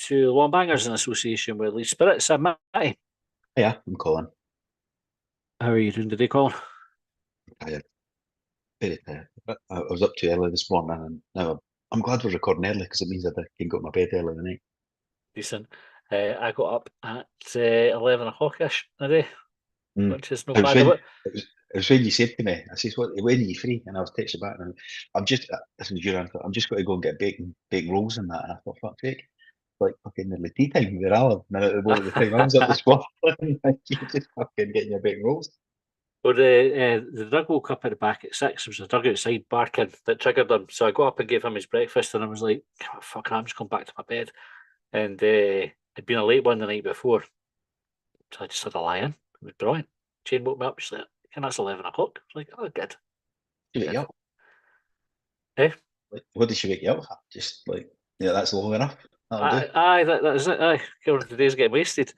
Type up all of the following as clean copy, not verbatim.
to Long Bangers in association with Leeds Spirits. I'm Matty. Yeah, I'm Colin. How are you doing today, Colin? Tired, very tired. I was up too early this morning, and now I'm glad we're recording early because it means that I can go to my bed early in the night. Decent. I got up at 11 o'clock-ish today, Mm. which is no It was bad. when it was when you said to me, I says, "What? When are you free?" And I was texting back, and I'm just this was your answer. I'm just going to go and get bacon rolls and that. And I thought, fuck's sake, like fucking nearly tea time where I live. And at the time I was up this morning, like, you just fucking getting your bacon rolls. Well, the dog woke up at the back at 6. There was a dog outside barking that triggered him. So I got up and gave him his breakfast, and I was like, "Oh, fuck, I'm just going back to my bed." And it'd been a late one the night before. So I just had a lie in. It was brilliant. Jane woke me up. She's like, and that's 11 o'clock. I was like, oh, good. You wake Good. you up. Eh? Like, what did she wake you up for? Just like, yeah, that's long enough. That'll do. That is it. Aye, the day's getting wasted.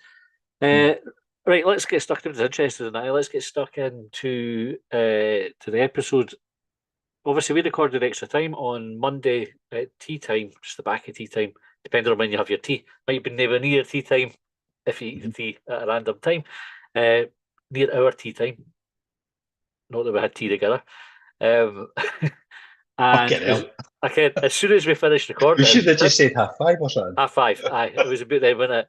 Mm. Uh, right, let's get stuck into interested in that. Let's get stuck into to the episode. Obviously, we recorded extra time on Monday at tea time, just the back of tea time, depending on when you have your tea. Might be nowhere near tea time if you eat the tea at a random time. Near our tea time. Not that we had tea together. Um, and Fucking hell. as soon as we finished We recording, should have just said half 5 or something. 5:30. Aye, it was about then, wasn't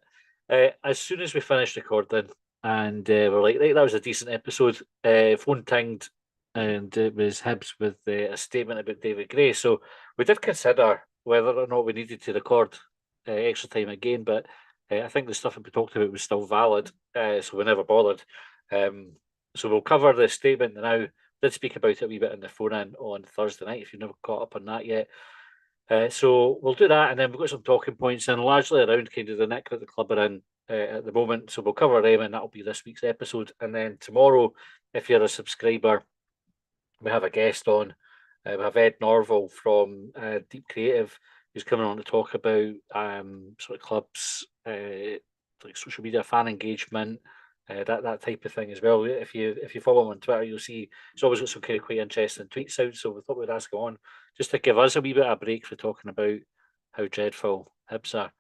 it? As soon as we finished recording, and we're like, right, that was a decent episode. Phone tinged, and it was Hibs with a statement about David Gray. So we did consider whether or not we needed to record extra time again, but I think the stuff that we talked about was still valid, so we never bothered. Um, so we'll cover the statement now. Did speak about it a wee bit in the phone in on Thursday night. If you've never caught up on that yet. So we'll do that, and then we've got some talking points, and largely around kind of the nick that the club are in at the moment. So we'll cover them, and that'll be this week's episode. And then tomorrow, if you're a subscriber, we have a guest on. We have Ed Norval from Deep Creative, who's coming on to talk about sort of clubs, like social media, fan engagement, that type of thing as well. If you follow him on Twitter, you'll see he's always got some kind of quite interesting tweets out. So we thought we'd ask him on just to give us a wee bit of a break for talking about how dreadful Hibs are.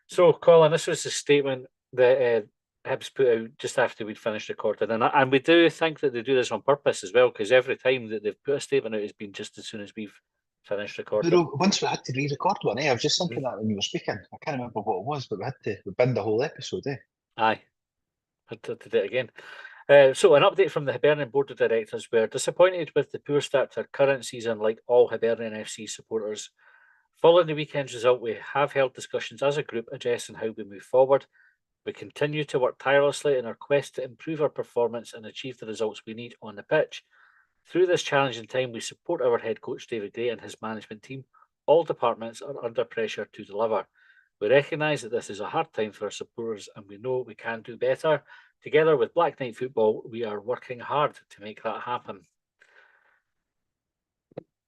So, Colin, this was the statement that Hibs put out just after we'd finished recording, and we do think that they do this on purpose as well, because every time that they've put a statement out, it's been just as soon as we've finished You recording. know, once we had to re-record one, I was just thinking that when you were speaking. I can't remember what it was, but we binned the whole episode, Aye, had to do it again. So, an update from the Hibernian Board of Directors. We're disappointed with the poor start to our current season, like all Hibernian FC supporters. Following the weekend's result, we have held discussions as a group addressing how we move forward. We continue to work tirelessly in our quest to improve our performance and achieve the results we need on the pitch. Through this challenging time, we support our head coach David Gray and his management team. All departments are under pressure to deliver. We recognise that this is a hard time for our supporters and we know we can do better. Together with Black Knight Football, we are working hard to make that happen.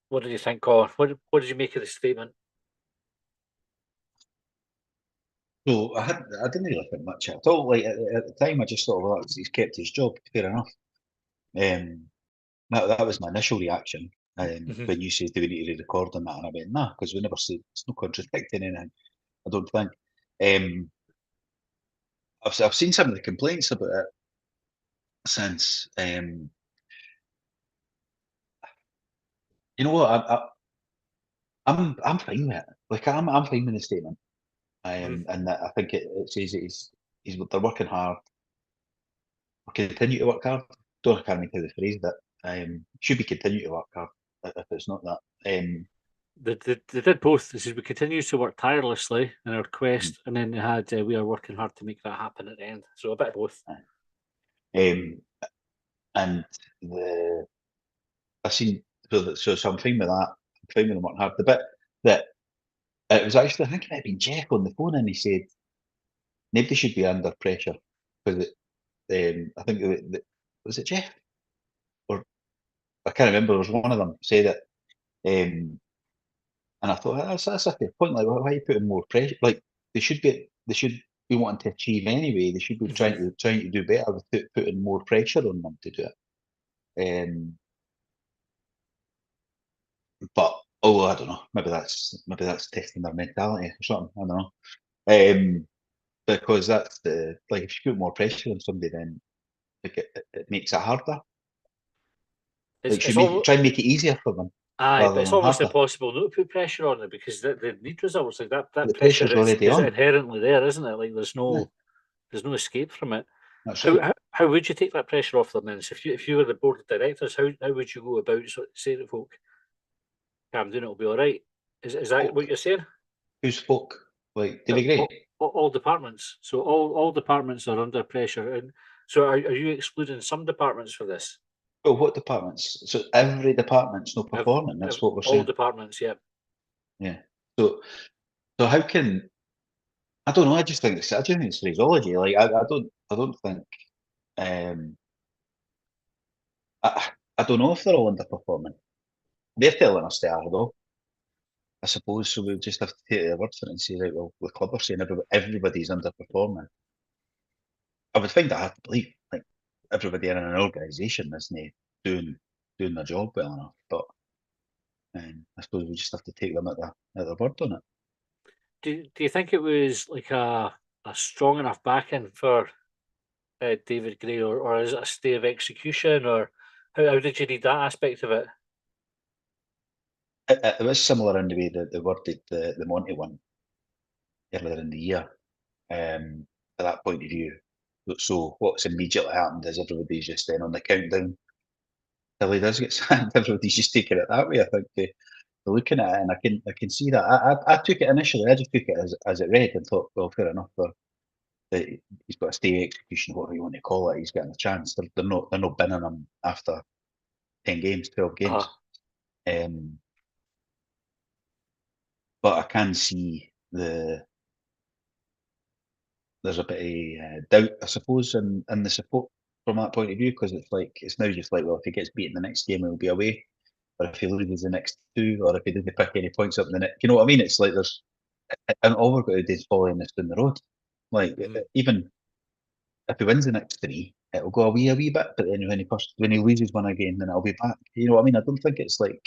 What did you think, Colin? What did you make of the statement? So I didn't really think much at all. Like at the time, I just thought, well, he's kept his job. Fair enough. Um, that was my initial reaction. When you said, "Do we need to record on that?" and I went, "Nah," because we never said it's no contradicting anything. I don't think. Um, I've seen some of the complaints about it since. You know what? I'm fine with it. Like I'm fine with the statement. And that I think it says that they're working hard. We continue to work hard. Don't I can't remember how the phrase that. Should be continue to work hard if it's not that. They did both. This is we continue to work tirelessly in our quest, and then they had we are working hard to make that happen at the end. So a bit of both. Um, and the I seen so I'm fine with that. I'm fine with them working hard. The bit that it was actually I think it might have been Jeff on the phone, and he said nobody should be under pressure because I think was it Jeff or I can't remember. There was one of them said it. And I thought that's a fair point. Like, why are you putting more pressure? Like, they should be wanting to achieve anyway. They should be trying to do better without putting more pressure on them to do it. But I don't know. Maybe that's testing their mentality or something. I don't know. Because that's if you put more pressure on somebody, then it makes it harder. It's Try and make it easier for them aye, but rather it's than almost harder. impossible not to put pressure on them because they need results. Like that The pressure pressure's already is on. inherently there, isn't it? Like Yeah, there's no escape from it. that's right. How would you take that pressure off them then? So if you were the board of directors, how would you go about saying to folk, "I'm doing it'll be all right"? Is that what Folk, you're saying? who's folk? Davy Gray. All departments. So all departments are under pressure, and so are you excluding some departments for this? Well, what departments? So every department's not performing. That's what we're All saying. departments, yeah. Yeah. So how can I don't know? I just think it's phraseology. I don't think um I don't know if they're all underperforming. They're telling us they are though. I suppose so. We just have to take their word for it and say, right, well, the club are saying everybody's underperforming. I would find that hard to believe. Like everybody in an organisation isn't doing their job well enough. But I suppose we just have to take them at their word on it. Do you think it was like a strong enough backing for David Gray, or is it a stay of execution, or how did you read that aspect of it? It was similar in the way that they worded the Monty one earlier in the year. At that point of view. So what's immediately happened is everybody's just then on the countdown till he does get signed. Everybody's just taking it that way. I think they're looking at it, and I can see that. I took it initially. I just took it as it read and thought, well, fair enough. He's got a stay execution, whatever you want to call it. He's getting a chance. They're not binning him after 10 games, 12 games. Um, but I can see there's a bit of doubt, I suppose, in the support from that point of view, because it's now just like, well, if he gets beaten the next game, he'll be away, or if he loses the next two, or if he doesn't pick any points up in the next, you know what I mean? It's like and all we've got to do is following this down the road. Even if he wins the next three, it'll go away a wee bit, but then when he loses one again, then it'll be back. You know what I mean? I don't think it's like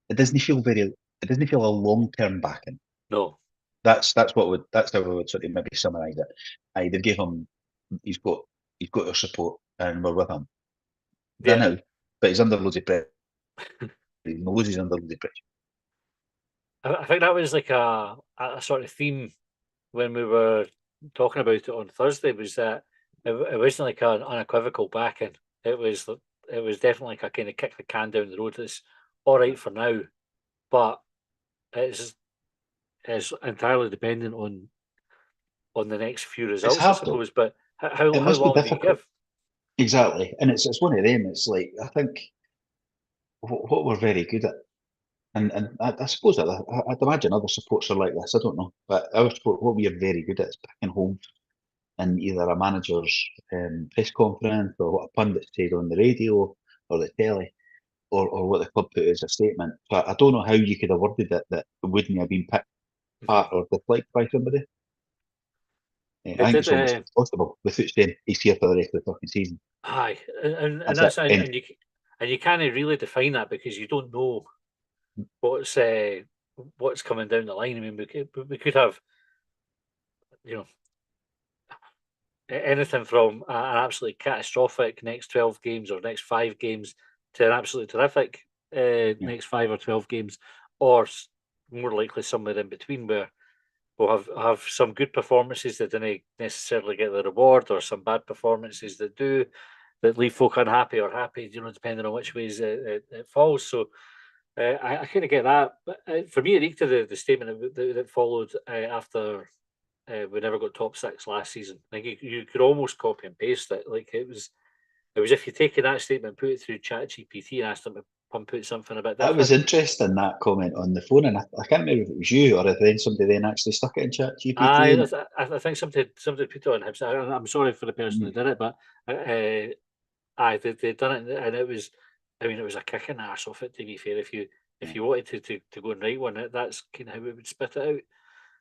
it doesn't feel a long term backing. No. That's how we would sort of maybe summarise it. They've gave him he's got our support and we're with him. I Yeah. know, but he's under loads of pressure. He knows he's under loads of pressure. I think that was like a sort of theme when we were talking about it on Thursday, was that it wasn't like an unequivocal backing. It was definitely like a kind of kick the can down the road. It's all right for now, but it's it's entirely dependent on the next few It's results, I hard though. suppose. But It how must be long do you difficult. give? Exactly, and it's one of them. It's like I think what we're very good at, and I suppose I'd imagine other supports are like this. I don't know, but our sport, what we are very good at is picking holes in either a manager's press conference or what a pundit said on the radio or the telly. Or what the club put as a statement. But I don't know how you could have worded it that it wouldn't have been picked Mhm. apart or disliked by somebody. I It think did. it's almost impossible without saying he's here for the rest of the fucking season. Aye, and That's it. that's End. and you can't really define that because you don't know what's what's coming down the line. I mean, we could have, you know, anything from an absolutely catastrophic next 12 games or next 5 games to an absolutely terrific Yeah. next 5 or 12 games, or more likely somewhere in between where we'll have some good performances that didn't necessarily get the reward, or some bad performances that do, that leave folk unhappy or happy, depending on which ways it falls. So I kind of get that. But for me, it reeked of the statement that followed after we never got top six last season. Like you could almost copy and paste it. Like it was if you taken that statement, put it through Chat GPT, and asked them to pump out something a bit That was different. interesting, that comment on the phone. And I can't remember if it was you or if then somebody then actually stuck it in chat GPT. And I think somebody put it on Hibs. I'm sorry for the person who did it, but they done it, and it was. I mean, it was a kick in the arse off it. To be fair, if yeah, you wanted to go and write one, that's kind of how it would spit it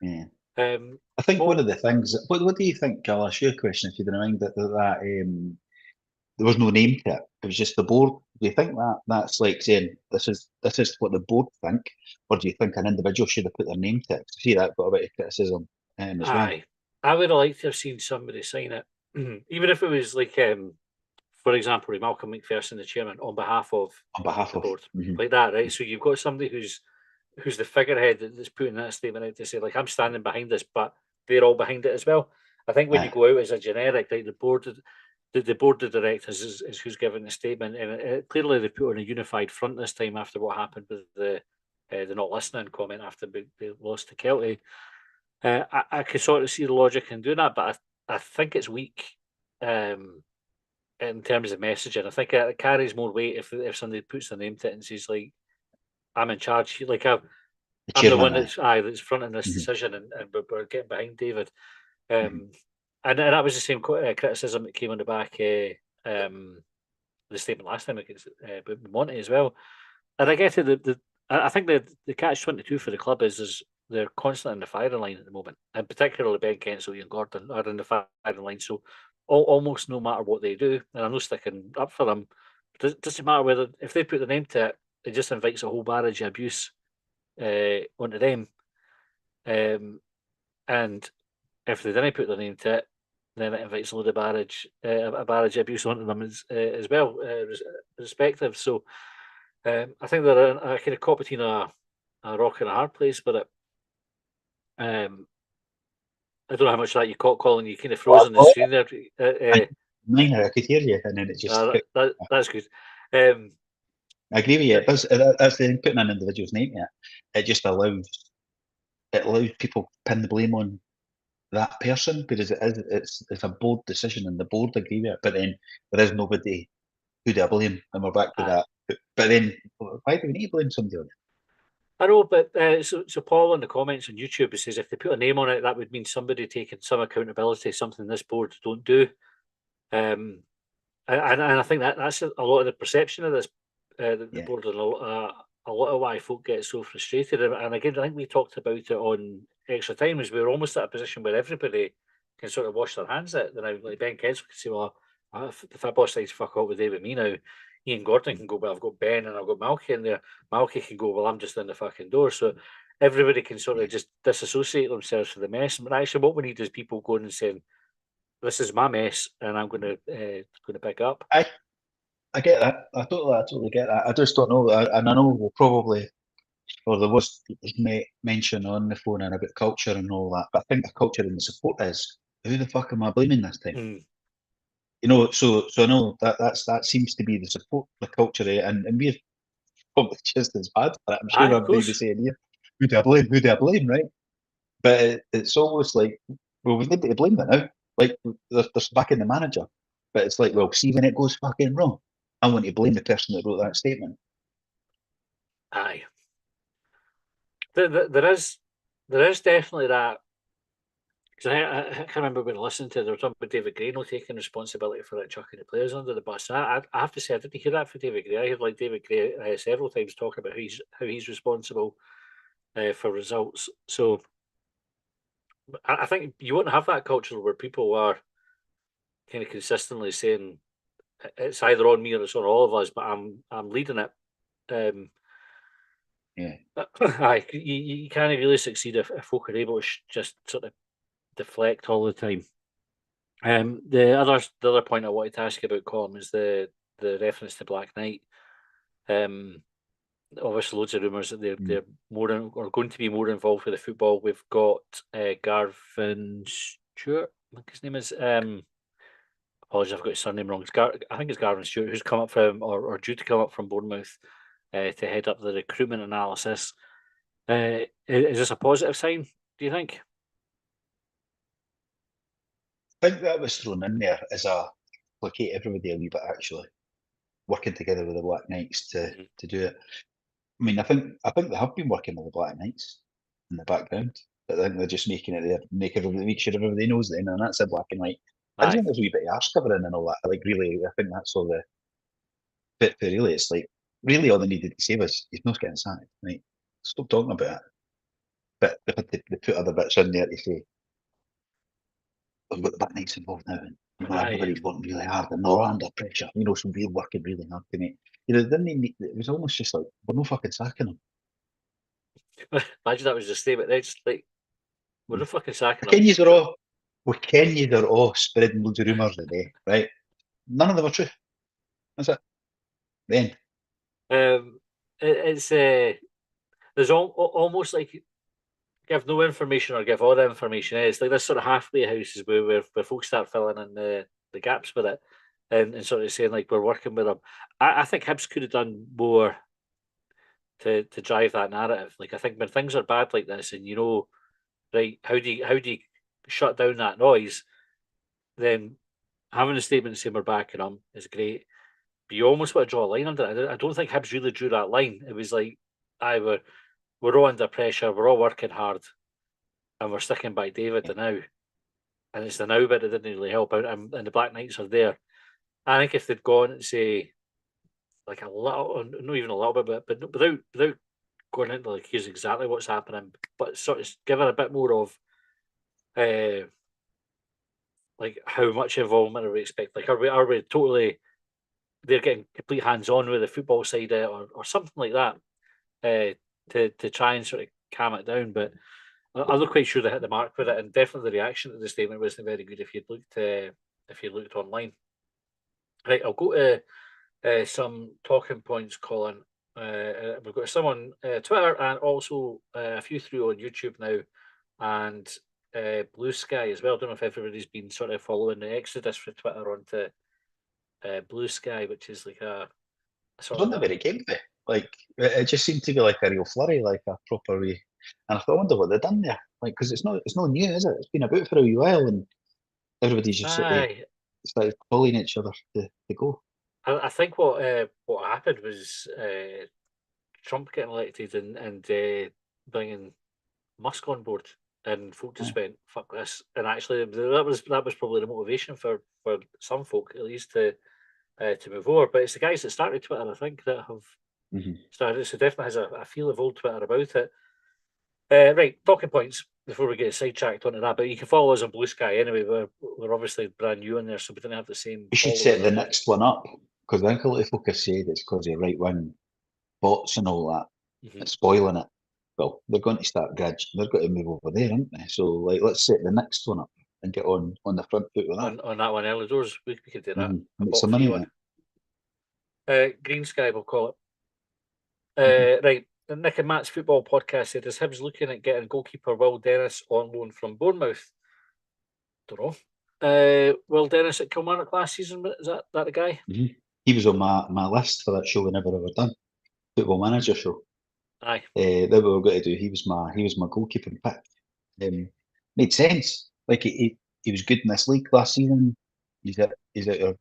yeah. out. I think one Well, of the things, what do you think, I'll ask you a question if you don't mind, that there was no name to it. It was just the board. Do you think that's like saying this is what the board think, or do you think an individual should have put their name to it? See that got a bit of criticism. as well. I would have liked to have seen somebody sign it, even if it was like, for example, Malcolm McPherson, the chairman, on behalf of the board, like that, right? So you've got somebody who's the figurehead that's putting that statement out to say, like, I'm standing behind this, but they're all behind it as well. I think when you go out as a generic, like the board of directors is who's giving the statement, and clearly they put on a unified front this time after what happened with the not listening comment after they lost to Kelty. I could sort of see the logic in doing that, but I think it's weak in terms of messaging. I think it carries more weight if somebody puts their name to it and says, like, I'm in charge. Like, I'm the one that's fronting this decision, and we're getting behind David. And that was the same criticism that came on the back the statement last time against Monty as well. And I get it. I think the catch-22 for the club is they're constantly in the firing line at the moment, and particularly Ben Kensel and Gordon are in the firing line. So almost no matter what they do, and I'm not sticking up for them. It doesn't matter whether if they put their name to it, it just invites a whole barrage of abuse onto them. And if they didn't put their name to it, then it invites a load of a barrage of abuse onto them as well, respective. So I think they're a kind of caught between a rock and a hard place with it. I don't know how much of that you caught, Colin. You kind of froze on the screen there. I could hear you, and then it just. That's good. I agree with you. That's the putting an individual's name in it. It just allows people to pin the blame on that person, because it's a board decision, and the board agree with it. But then there is nobody who do I blame, and we're back to that. But then why do we need to blame somebody on it? I know, but so Paul in the comments on YouTube says if they put a name on it, that would mean somebody taking some accountability, something this board don't do. And I think that's a lot of the perception of this the board, and a lot of why folk get so frustrated. And again, I think we talked about it on Extra Time, is we're almost at a position where everybody can sort of wash their hands at it. Now, like Ben Kensel can say, well, if that boss decides to fuck up with David me now, Ian Gordon can go, well, I've got Ben and I've got Malky in there. Malky can go, well, I'm just in the fucking door. So everybody can sort of just disassociate themselves from the mess. But actually, what we need is people going and saying, this is my mess, and I'm going to pick up. I get that. I totally get that. I just don't know. And I know we'll probably, or there was mention on the phone and about culture and all that. But I think the culture and the support is, who the fuck am I blaming this time? You know, so I know that seems to be the support, the culture, and we're probably just as bad for it. I'm sure I'm maybe saying here, who do I blame? Who do I blame? Right? But it's almost like, well, we need to blame that now. Like they're backing the manager, but it's like, well, see when it goes fucking wrong, I want to blame the person that wrote that statement. Aye, there is definitely that. Because I can't remember when I listened to it, they were talking about David Gray not taking responsibility for like chucking the players under the bus. I have to say, I didn't hear that for David Gray. I heard like David Gray several times talking about how he's responsible for results. So I think you wouldn't have that culture where people are kind of consistently saying it's either on me or it's on all of us, but I'm leading it. You can't really succeed if folk are able to just sort of deflect all the time. The other point I wanted to ask you about, Colin, is the reference to Black Knight. Obviously, loads of rumours that they're more or going to be more involved with the football. We've got Garvin Stewart, I think his name is. Apologies, I've got his surname wrong. I think it's Garvin Stewart, who's come up from or due to come up from Bournemouth to head up the recruitment analysis. Is this a positive sign, do you think? I think that was thrown in there as a placate everybody a wee bit, actually, working together with the Black Knights to do it. I mean, I think they have been working with the Black Knights in the background, but I think they're just making it there, make sure everybody knows them, and that's a black and white. I just think there's a wee bit of arse covering and all that. Like, really, I think that's all the bit. But really, it's like, really all they needed to say was, he's not getting sacked. Right? Stop talking about it. But they put other bits in there to say, we've got the Black Knights involved now, and everybody's working really hard, and they're under pressure. You know, so we're working really hard to make. You know, it was almost just like, we're no fucking sacking them. Imagine that was the statement. They just like, We're not fucking sacking Ken him. yous are all, we ken yous are all spreading loads of rumours today, right? None of them are true. That's it. The end. It's there's almost like give no information or give all the information. It's like this sort of halfway house is where folks start filling in the gaps with it, and sort of saying like we're working with them. I think Hibs could have done more to drive that narrative. Like I think when things are bad like this, and right, how do you shut down that noise? Then having a statement saying we're backing them is great. But you almost want to draw a line under it. I don't think Hibs really drew that line. It was like, I we're all under pressure, we're all working hard, and we're sticking by David the now. And it's the now bit that didn't really help out, and the Black Knights are there. I think if they'd gone and say like a little, not even a little bit, but without going into like here's exactly what's happening, but sort of giving a bit more of uh like how much involvement are we expect? Like are we totally they're getting complete hands on with the football side or something like that to try and sort of calm it down. But I'm not quite sure they hit the mark with it, and definitely the reaction to the statement wasn't very good if you looked online. Right, I'll go to some talking points, Colin. We've got some on Twitter and also a few through on YouTube now, and Blue Sky as well. I don't know if everybody's been sort of following the exodus for Twitter onto Blue Sky, which is like a I sort don't of know where it came from. Like, it just seemed to be like a real flurry, like a proper way. And I thought, I wonder what they've done there. Like, because it's not new, is it? It's been about for a wee while, and everybody's just sort of aye. started calling each other to go. I think what happened was Trump getting elected and bringing Musk on board, and folk just went fuck this. And actually, that was probably the motivation for some folk at least to move over. But it's the guys that started Twitter, I think, that have Mm-hmm. started. So definitely has a feel of old Twitter about it. Right, talking points before we get sidetracked onto that. But you can follow us on Blue Sky anyway. We're obviously brand new in there, so we didn't have the same We should following set the on it. next one up, because I think a lot of folk have said it's because of right wing bots and all that. Mhm. It's spoiling it. Well, they're going to start they're going to move over there, aren't they? So, like, let's set the next one up and get on the front foot with that. On that one, early doors, we could do that. A Make bot some free money on one. it. Green Sky, we'll call it. Mhm. Right. The Nick and Matt's football podcast said, is Hibs looking at getting goalkeeper Will Dennis on loan from Bournemouth? Don't know. Will Dennis at Kilmarnock last season, is that the guy? Mhm. He was on my list for that show we never ever done, Football Manager show. Aye. That we were going to do. He was my goalkeeping pick. Made sense. Like he was good in this league last season. He's at a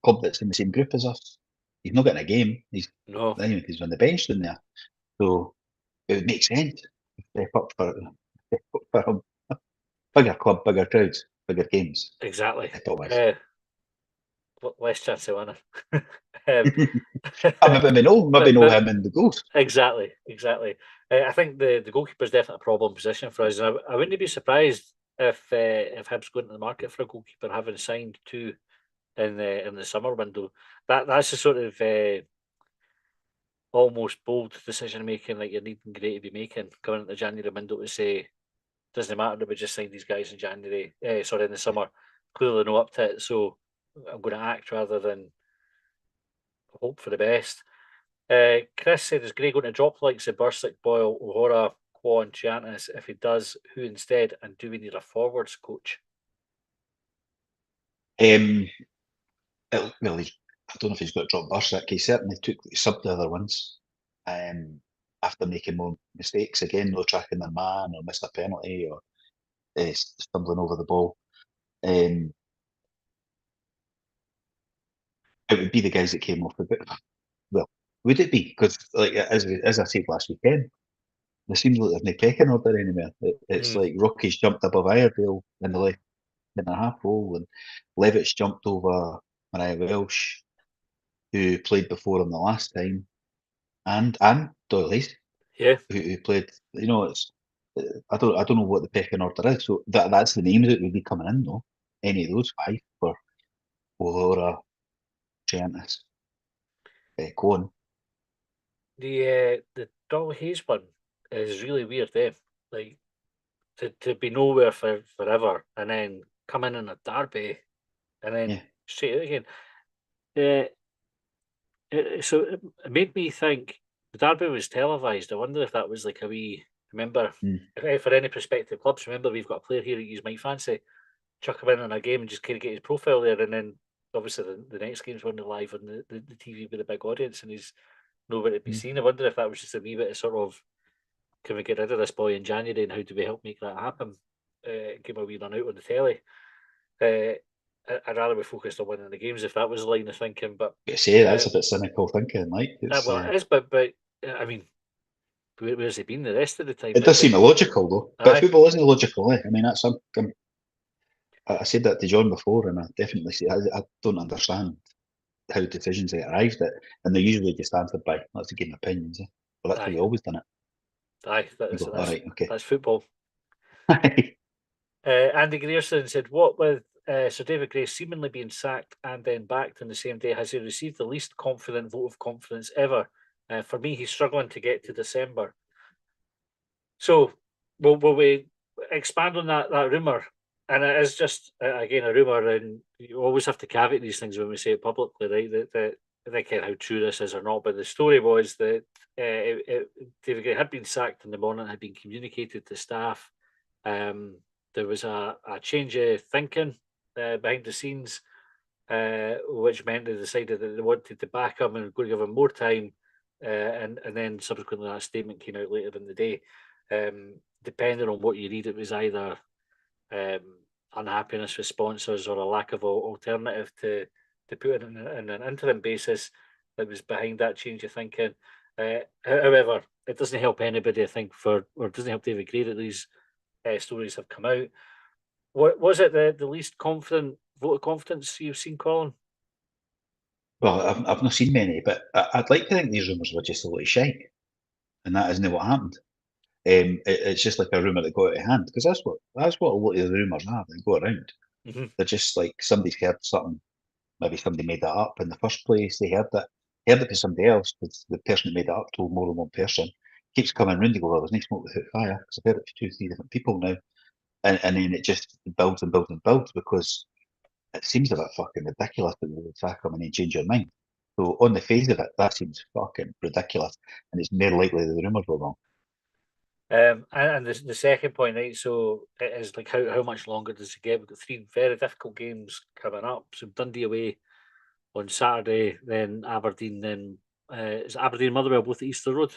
club that's in the same group as us. He's not getting a game. No, He's on the bench down there. So it would make sense to step up for him. Bigger club, bigger crowds, bigger games. exactly. Step up with. Uh, less chance of winning. um, Maybe know but him in the goals. exactly. I think the goalkeeper is definitely a problem position for us. And I wouldn't be surprised if Hibs go into the market for a goalkeeper, having signed two in the summer window. That's the sort of almost bold decision making that you're needing Gray to be making coming into the January window to say doesn't matter that we just signed these guys in January, sorry, in the summer. Clearly not up to it, so I'm going to act rather than hope for the best. Chris said, is Gray going to drop likes of Bursic, Boyle, O'Hara, Kwon, Giannis? If he does, who instead? And do we need a forwards coach? Um, I don't know if he's got to drop Bursic. He certainly subbed the other ones. After making more mistakes again, no tracking their man or missed a penalty or stumbling over the ball. Um, it would be the guys that came off the bit. Well, would it be? Because like as I said last weekend, it seems like there's no pecking order anywhere. It's Mm, like Rocky's jumped above Iredale in the left and a half role, and Levitt's jumped over Mariah Welsh, who played before him the last time, and Doyle yeah, who played. It's I don't know what the pecking order is. So that's the names that would be coming in though. Any of those five for Aurora, Giannis, Cohen. the Doll Hayes one is really weird. Like to be nowhere forever and then come in a derby and then straight out again. So it made me think the derby was televised. I wonder if that was like a wee. Remember, for any prospective clubs, remember we've got a player here that you might fancy. Chuck him in a game and just kind of get his profile there, and then obviously the next game's running live on the TV with a big audience, and he's nowhere to be seen. I wonder if that was just a wee bit of sort of, can we get rid of this boy in January, and how do we help make that happen? Give him a wee run out on the telly. I'd rather be focused on winning the games if that was the line of thinking. But say that's a bit cynical thinking, like well, it is, but I mean, where's he been the rest of the time? It does seem illogical though. But football isn't illogical, eh? I mean, that's something. I said that to John before, and I definitely say I don't understand how decisions get arrived at, and they're usually just answered by let's give opinions. Eh? Well, that's how we always done it. Aye, that's okay. That's football. Andy Grierson said, "What with Sir David Gray seemingly being sacked and then backed on the same day, has he received the least confident vote of confidence ever? For me, he's struggling to get to December." So, will we expand on that rumour? And it is just, again, a rumour, and you always have to caveat these things when we say it publicly, right? That I don't care how true this is or not, but the story was that David Gray had been sacked in the morning, had been communicated to staff. There was a change of thinking behind the scenes, which meant they decided that they wanted to back him and go to give him more time. And then subsequently that statement came out later in the day. Depending on what you read, it was either unhappiness with sponsors or a lack of alternative to put in an interim basis that was behind that change of thinking. However, it doesn't help anybody, I think, or it doesn't help David Gray that these stories have come out. What was it the least confident vote of confidence you've seen, Colin? Well, I've not seen many, but I'd like to think these rumours were just a lot of shite, and that isn't what happened. It's just like a rumour that got out of hand, because that's what a lot of the rumours are that go around. They're just like somebody's heard something, maybe somebody made that up in the first place. They heard it from somebody else, because the person that made it up told more than one person. Keeps coming round to go, well, there's no smoke without fire, because I've heard it from 2 or 3 different people now, and then it just builds and builds and builds, because it seems a bit fucking ridiculous that they would sack him and then change your mind. So on the face of it, that seems fucking ridiculous, and it's more likely the rumours were wrong. And the second point, right? So it is like how much longer does it get? We've got 3 very difficult games coming up. So Dundee away on Saturday, then Aberdeen, then is Aberdeen and Motherwell both at Easter Road?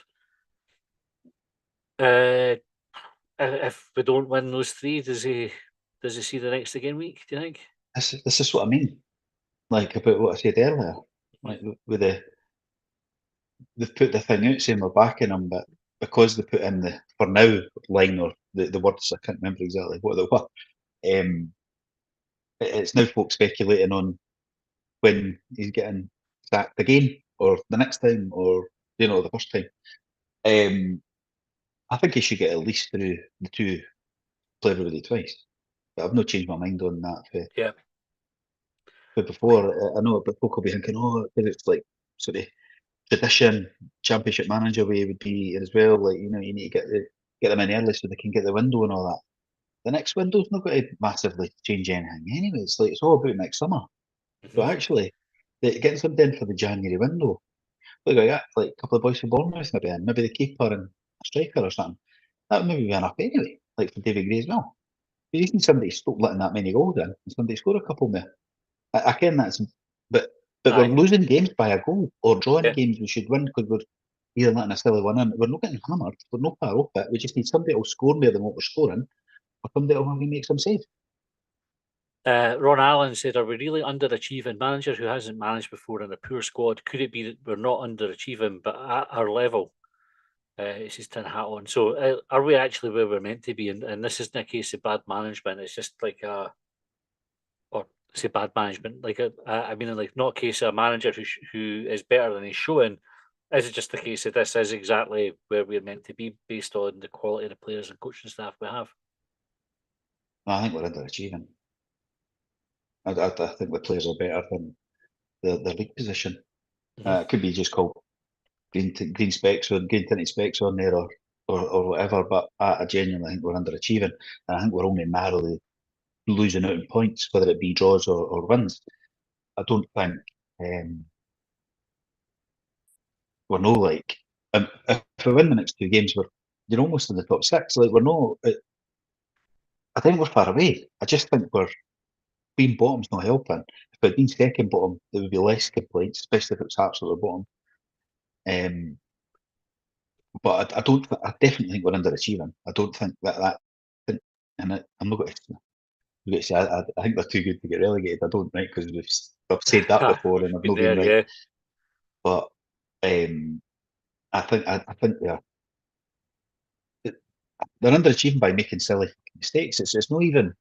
If we don't win those 3, does he see the next again week? Do you think? This is what I mean, like about what I said earlier, like with they've put the thing out saying we're backing them, but because they put in the for now line or the words, I can't remember exactly what they were. It's now folks speculating on when he's getting sacked again, or the next time, or the first time. I think he should get at least through the 2 play everybody twice. But I've not changed my mind on that. Yeah. But before, I know folk will be thinking, oh, it's like sort of tradition, championship manager way would be as well. Like, you need to get them in early so they can get the window and all that. The next window's not going to massively change anything anyway. It's all about next summer. So actually, getting something in for the January window. Look, I got like a couple of boys from Bournemouth maybe in, maybe the keeper and a striker or something. That would maybe be enough anyway, like for David Gray as well. You just need somebody to stop letting that many goals in and somebody score a couple more. I ken that's, but we're losing games by a goal or drawing games we should win because we're either letting a silly one in. We're not getting hammered. We're not far off it. We just need somebody who'll score more than what we're scoring, or somebody who'll make some saves. Ron Allen said, "Are we really underachieving? Manager who hasn't managed before in a poor squad. Could it be that we're not underachieving, but at our level?" It's his tin hat on. So, are we actually where we're meant to be? And this isn't a case of bad management. It's just like say bad management. Like I mean, like not a case of a manager who is better than he's showing. Is it just the case that this is exactly where we're meant to be based on the quality of the players and coaching staff we have? I think we're underachieving. I think the players are better than their league position. It could be just called green specks on, green tinted specks on there, or or whatever, but I genuinely think we're underachieving, and I think we're only narrowly losing out on points, whether it be draws or wins. I don't think we're no like, if we win the next two games, you're almost in the top six. Like, we're no, I think we're far away. I just think being bottom's not helping. If we'd been second bottom, there would be less complaints, especially if it's absolutely bottom. But I definitely think we're underachieving. I don't think and I'm not going to say, I think they're too good to get relegated. I don't, right, because I've said that before and I've Been not been there, right. yeah. But I think they're underachieving by making silly mistakes. It's not even.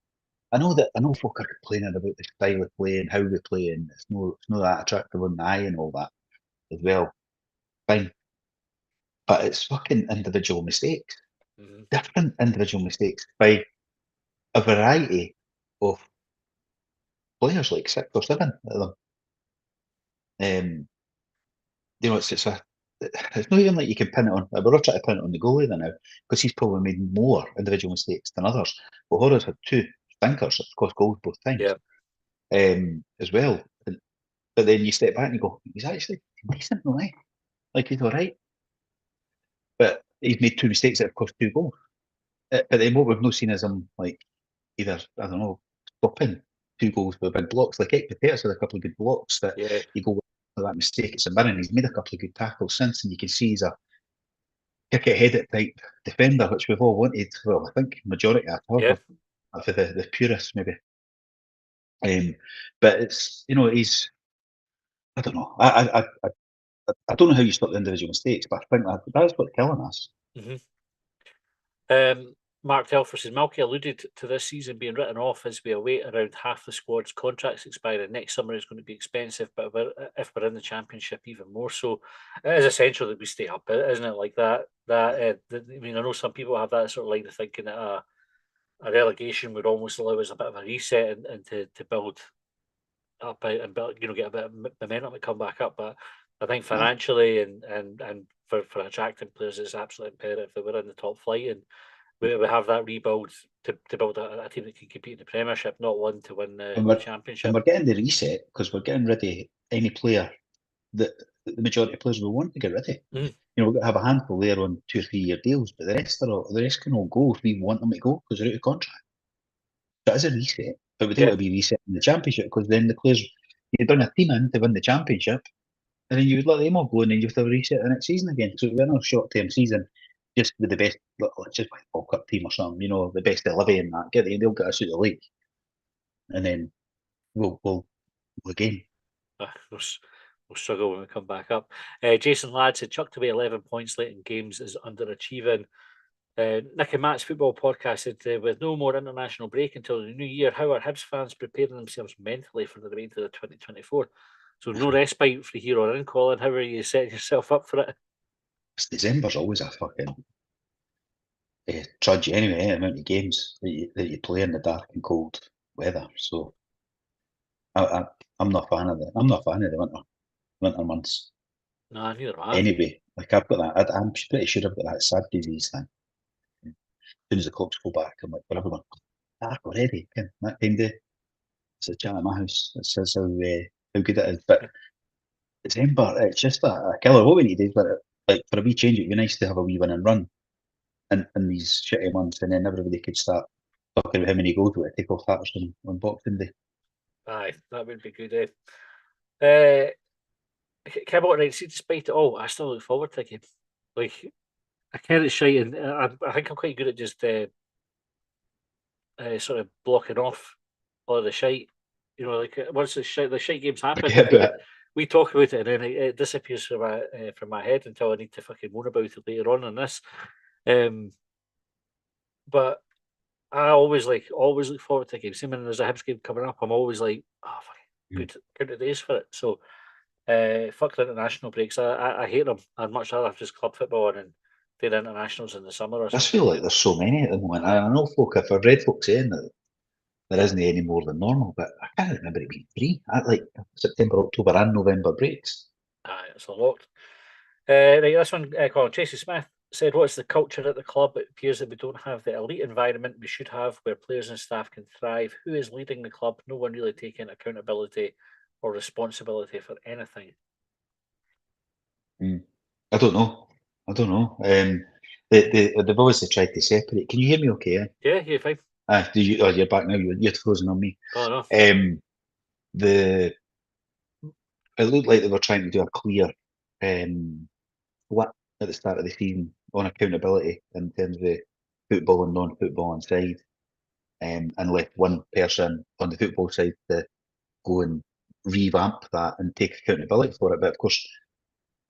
I know folk are complaining about the style of play and how we play, and it's not that attractive on the eye and all that as well. Fine, but it's fucking individual mistakes, different individual mistakes by a variety of players, like 6 or 7 of them. It's not even like you can pin it on. We're not trying to pin it on the goalie now, because he's probably made more individual mistakes than others. But Horrors had 2 stinkers that cost goals both times, as well. But then you step back and you go, he's actually decent, right? Like, he's all right. But he's made 2 mistakes that have cost 2 goals. But then what we've not seen is him, like, either, I don't know, stopping 2 goals with big blocks. Like, Ekpiteas had a couple of good blocks that you go, with that mistake, it's a mirror, and he's made a couple of good tackles since, and you can see he's a kick it head it type defender, which we've all wanted. Well, I think majority of us, for the purists maybe. But it's, he's, I don't know. I don't know how you stop the individual mistakes, but I think that's what's killing us. Mark Telfer says Malky alluded to this season being written off as we await around half the squad's contracts expiring. Next summer is going to be expensive, but if we're in the Championship, even more so. It is essential that we stay up, isn't it? Like that. I mean, I know some people have that sort of line of thinking that a relegation would almost allow us a bit of a reset and to build up and build, get a bit of momentum to come back up. But I think financially and for attracting players, it's absolutely imperative that we're in the top flight and we have that rebuild to build a team that can compete in the Premiership, not one to win the Championship. And we're getting the reset because we're getting rid of any player that the majority of players we want to get rid of. We're going to have a handful there on 2 or 3 year deals, but the rest can all go if we want them to go because they're out of contract. That is a reset, but we don't want to be resetting the Championship, because then the players, you bring a team in to win the Championship, and then you would let them all go, and then you have to reset the next season again. So we're in a short-term season, just with the best, let's just buy a World Cup team or something, the best 11 and that. They'll get us out of the league, and then we'll again. We'll struggle when we come back up. Jason Ladd said chucked away 11 points late in games is underachieving. Nick and Matt's football podcast said, with no more international break until the new year, how are Hibs fans preparing themselves mentally for the remainder of 2024? So no respite for here on in, Colin. How are you setting yourself up for it? December's always a fucking trudge anyway, the amount of games that you play in the dark and cold weather. So I'm not a fan of the winter months. No, neither am I. Anyway, like, I've got that. I'm pretty sure I've got that sad disease thing. As soon as the clocks go back, I'm like, whatever, dark already. That kind of, it's a chat at my house. It says how good it is. But December, it's just a killer. What we need is, like, for a wee change, it'd be nice to have a wee win and run in these shitty months, and then everybody could start talking about how many goals we take off that on Boxing Day. Aye, that would be good. Kibble, right, see, despite it all, I still look forward to it. Like, I can't shite, and I think I'm quite good at just sort of blocking off all of the shite. Like, once the shite games happen, we talk about it, and then it disappears from my head until I need to fucking moan about it later on in this. But I always look forward to games. Even when there's a Hibs game coming up, I'm always like, oh, fucking good days for it. So, fuck the international breaks. I hate them. I'd much rather have just club football and do the internationals in the summer or something. I just feel like there's so many at the moment. I know I've read folk saying that there isn't any more than normal, but I can't remember it being 3. Like September, October and November breaks. Aye, it's a lot. Right, this one, Colin, Tracy Smith. said, "What's the culture at the club? It appears that we don't have the elite environment we should have, where players and staff can thrive. Who is leading the club? No one really taking accountability or responsibility for anything." I don't know. They've obviously tried to separate. Can you hear me okay? Yeah, yeah, fine. Do you, oh, you're back now. You're frozen on me. Oh no. The It looked like they were trying to do a clear split at the start of the season on accountability in terms of football and non-football inside, and left one person on the football side to go and revamp that and take accountability for it. But of course,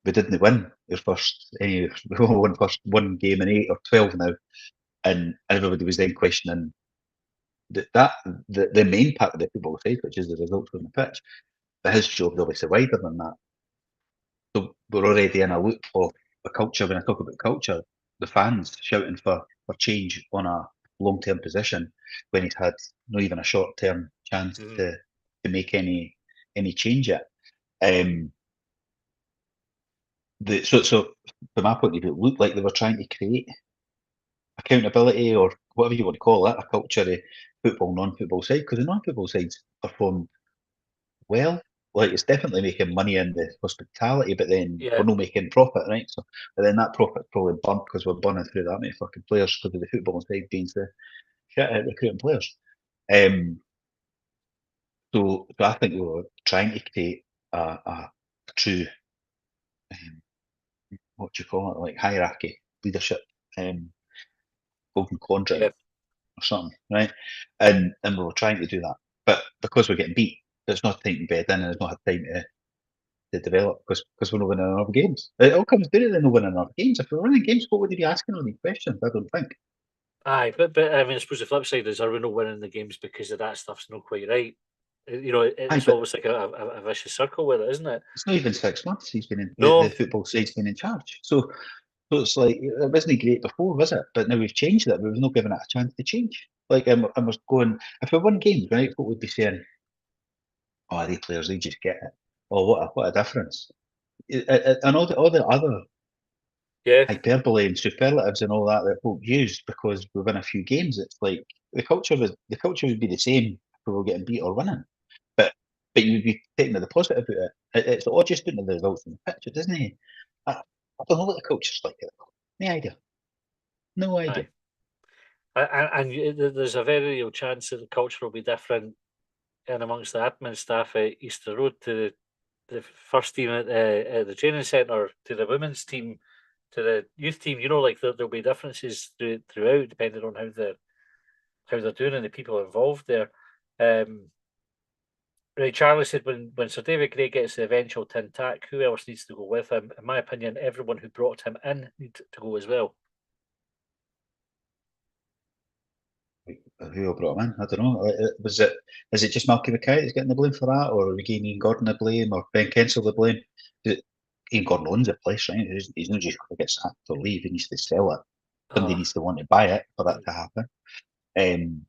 we didn't win our first. We won first one game in 8 or 12 now, and everybody was then questioning the main part of the football side, which is the results on the pitch. But his job's obviously wider than that. So we're already in a loop of a culture. When I talk about culture, the fans shouting for change on a long term position when he's had not even a short term chance to make any change yet. So from my point of view, it looked like they were trying to create accountability, or whatever you want to call it, a culture of football, non-football side, because the non-football sides performed well. Like, it's definitely making money in the hospitality, but then Yeah, we're not making profit, right? So, but then that profit's probably burnt because we're burning through that many fucking players because of the football side being the shit at recruiting players. So I think we were trying to create a true, what do you call it, like hierarchy, leadership, golden quadrant yeah. or something, right? And we were trying to do that, but because we're getting beat, there's not time to bed in, and there's not time to develop because we're not winning enough games. It all comes down to not winning enough games. If we're winning games, what would you be asking all these questions? I don't think. Aye, but I mean, I suppose the flip side is, are we not winning the games because of that stuff's not quite right? You know, Aye, it's but almost like a vicious circle with it, isn't it? it's not even 6 months. He's been in the No, football side's been in charge. So it's like it wasn't great before, was it? But now we've changed it. We've not given it a chance to change. Like, I was going, if we won games, right, what would be saying? Oh, these players, they just get it. Oh, what a difference! And all the other yeah, hyperbole and superlatives and all that that folk use because we win a few games. It's like the culture would be the same if we were getting beat or winning, but you'd be taking the positive out of it. It's all just doing the results on the pitch, doesn't it? I don't know what the culture's like. No idea. No idea. aye. There's a very real chance that the culture will be different in amongst the admin staff at Easter Road to the first team at the training centre, to the women's team, to the youth team. You know, like there'll be differences throughout depending on how they're doing and the people involved there. Um, Right, Charlie said when Sir David Gray gets the eventual tin tack, who else needs to go with him? In my opinion, everyone who brought him in needs to go as well. Who brought him in? I don't know. Is it just Malky Mackay that's getting the blame for that, or are we giving Ian Gordon the blame, or Ben Kensel the blame? Ian Gordon owns the place, right? He's not just going to get sacked or leave. He needs to sell it. Somebody Uh, needs to want to buy it for that to happen. Um,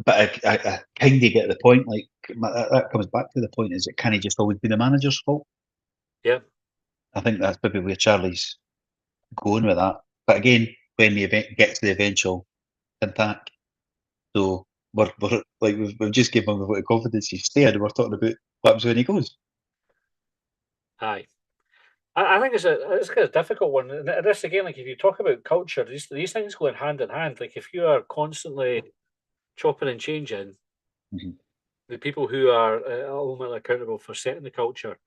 but I kind of get the point. Like, that comes back to the point: is it can he just always be the manager's fault? yeah, I think that's maybe where Charlie's going with that. But again, when the event gets to the eventual attack, so we're like we've just given him the vote of confidence he's stayed. We're talking about what happens when he goes. aye. I think it's kind of difficult one. And this again, like if you talk about culture, these things go in hand in hand. Like if you are constantly chopping and changing, Mhm. the people who are ultimately accountable for setting the culture,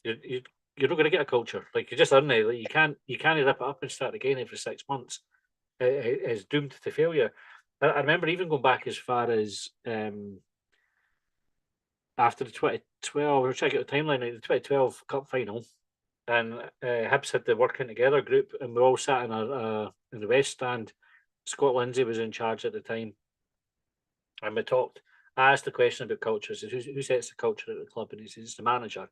you, you you're not going to get a culture. Like you just aren't. Like you can't rip it up and start again every 6 months. It's doomed to failure. I remember even going back as far as after the 2012, we were trying to get the timeline right, the 2012 Cup final, and Hibs had the working together group, and we all sat in the West Stand. Scott Lindsay was in charge at the time, and we talked. I asked the question about culture. I said, who sets the culture at the club? And he says, it's the manager.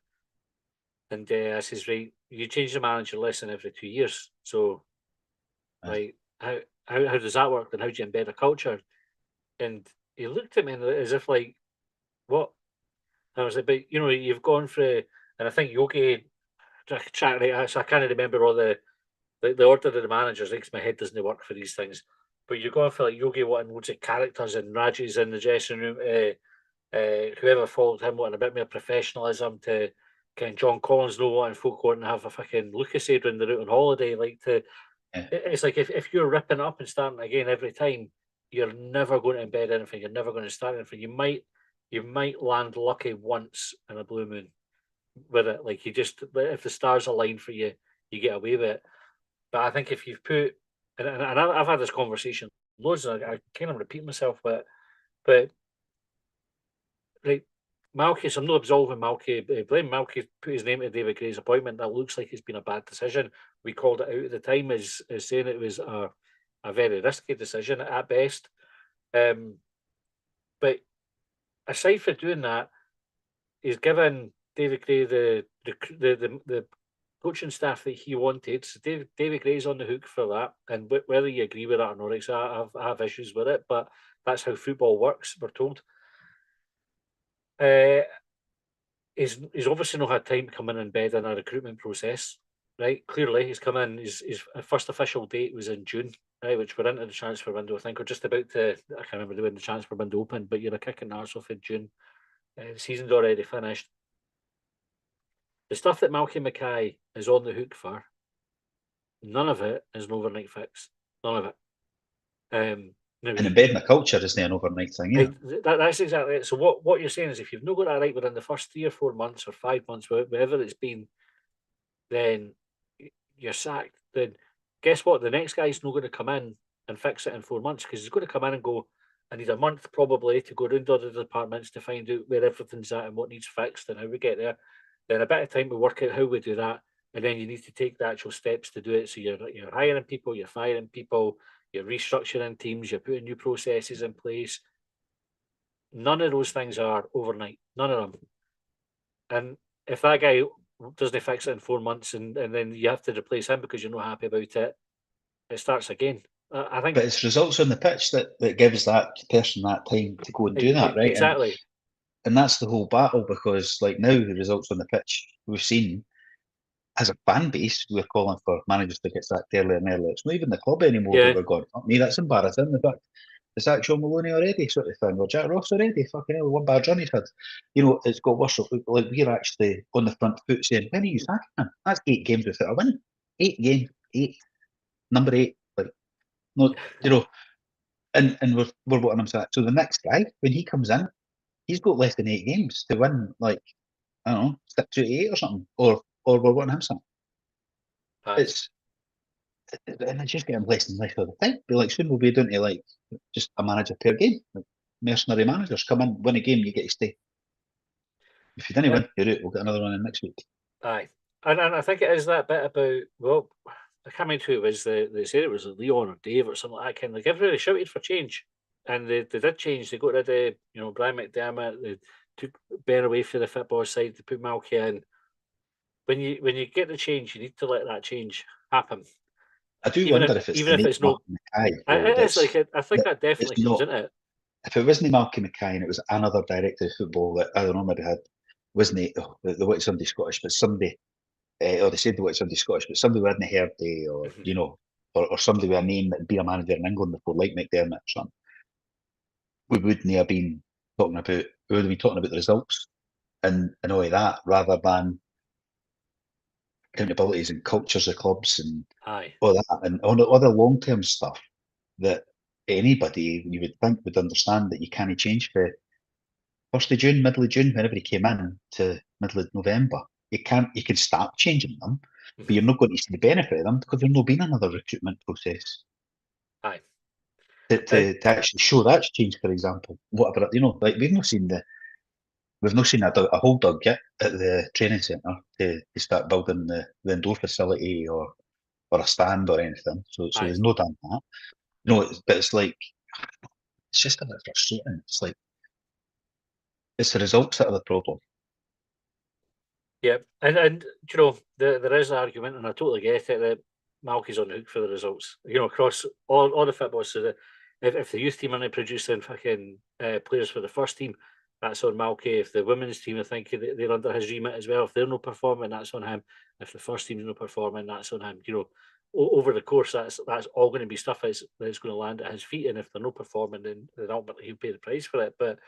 And I says, right, you change the manager less than every 2 years. So, Uh, like, how does that work? And how do you embed a culture? And he looked at me as if, like, what? And I was like, but, you've gone through, and I think Yogi I can't remember all the order of the managers because my head doesn't work for these things. But you're going for like Yogi wanting loads of characters and Raji's in the dressing room. Whoever followed him wanting a bit more professionalism to kind of John Collins no wanting folk wanting to have a fucking Lucasade when they're out on holiday. It's like if you're ripping up and starting again every time, you're never going to embed anything. You're never going to start anything. You might land lucky once in a blue moon with it. Like if the stars align for you, you get away with it. But I think if you've put, and I've had this conversation loads, and I kind of repeat myself, but right, Malky, so I'm not absolving Malky, blame Malky, put his name to David Gray's appointment. That looks like it's been a bad decision. We called it out at the time as saying it was a very risky decision at best. But aside from doing that, he's given David Gray the coaching staff that he wanted. So David Gray's on the hook for that. And whether you agree with that or not, I have issues with it, but that's how football works, we're told. He's obviously not had time to come in and bed in a recruitment process, right? Clearly, he's come in. His first official date was in June, right? Which we're into the transfer window. I think we're just about to. I can't remember when the transfer window opened, but you're a kicking arse off in June. The season's already finished. The stuff that Malky Mackay is on the hook for, none of it is an overnight fix. None of it. And embedding a culture isn't an overnight thing, yeah. That's exactly it. So what you're saying is if you've not got that right within the first 3 or 4 months or 5 months, whatever it's been, then you're sacked. Then guess what? The next guy's not going to come in and fix it in 4 months because he's going to come in and go, I need a month probably to go around all the departments to find out where everything's at and what needs fixed and how we get there. Then a bit of time to work out how we do that. And then you need to take the actual steps to do it. So you're hiring people, you're firing people, you're restructuring teams, you're putting new processes in place. None of those things are overnight. None of them. And if that guy doesn't fix it in 4 months and then you have to replace him because you're not happy about it, it starts again. I think. But it's results on the pitch that gives that person that time to go and do that, right? Exactly. And that's the whole battle because, like now, the results on the pitch we've seen as a fan base, we're calling for managers to get sacked earlier and earlier. It's not even the club anymore that we're going, fuck me, that's embarrassing. In fact, it's actual Maloney already, sort of thing, or Jack Ross already, fucking hell, one bad run he's had. It's got worse. Like, we're actually on the front foot saying, when are you sacking him? That's 8 games without a win. 8 games, 8. Number 8. Like, no, and we're wanting him sacked. So the next guy, when he comes in, he's got less than 8 games to win, like, I don't know, stick to 8 or something, or we're wanting him something. And it's just getting less and less of the time. But like soon we'll be down to like just a manager per game. Like mercenary managers come in, win a game, you get to stay. If you didn't win, you're out. We'll get another one in next week. Aye, and I think it is that bit about I can't remember who it was. They said it was Leon or Dave or something like that. Like everybody shouted for change, and they did change. They got rid of Brian McDermott. They took Ben away from the football side. They put Malky in. When you get the change, you need to let that change happen. I do wonder if it's even if it's not Mackay. It's like I think that definitely comes in it. If it wasn't Malky Mackay and it was another director of football that I don't know maybe had wasn't they wanted somebody Scottish, but somebody or they said they wanted somebody Scottish, but somebody we hadn't heard or somebody with a name that'd be a manager in England before, like McDermott or something. We wouldn't have been talking about we would have been talking about the results and all of that rather than accountabilities and cultures of clubs and all that and all the other long-term stuff that anybody you would think would understand that you can't change for 1st of June, middle of June, when everybody came in to middle of November. You can start changing them, but you're not going to see the benefit of them because there's not been another recruitment process. Aye. To actually show that's changed, for example. Whatever, like we've not seen a hole dug yet at the training centre to start building the indoor facility or a stand or anything. So there's no done that. But it's like it's just a bit frustrating. It's like it's the results that are the problem. Yeah, and there is an argument, and I totally get it that Malky's on the hook for the results. Across all the footballs. So that if the youth team aren't producing fucking players for the first team, that's on Malky. If the women's team, I think they're under his remit as well. If they're not performing, that's on him. If the first team's not performing, that's on him. You know, over the course, that's all going to be stuff that's going to land at his feet. And if they're not performing, then ultimately he'll pay the price for it. But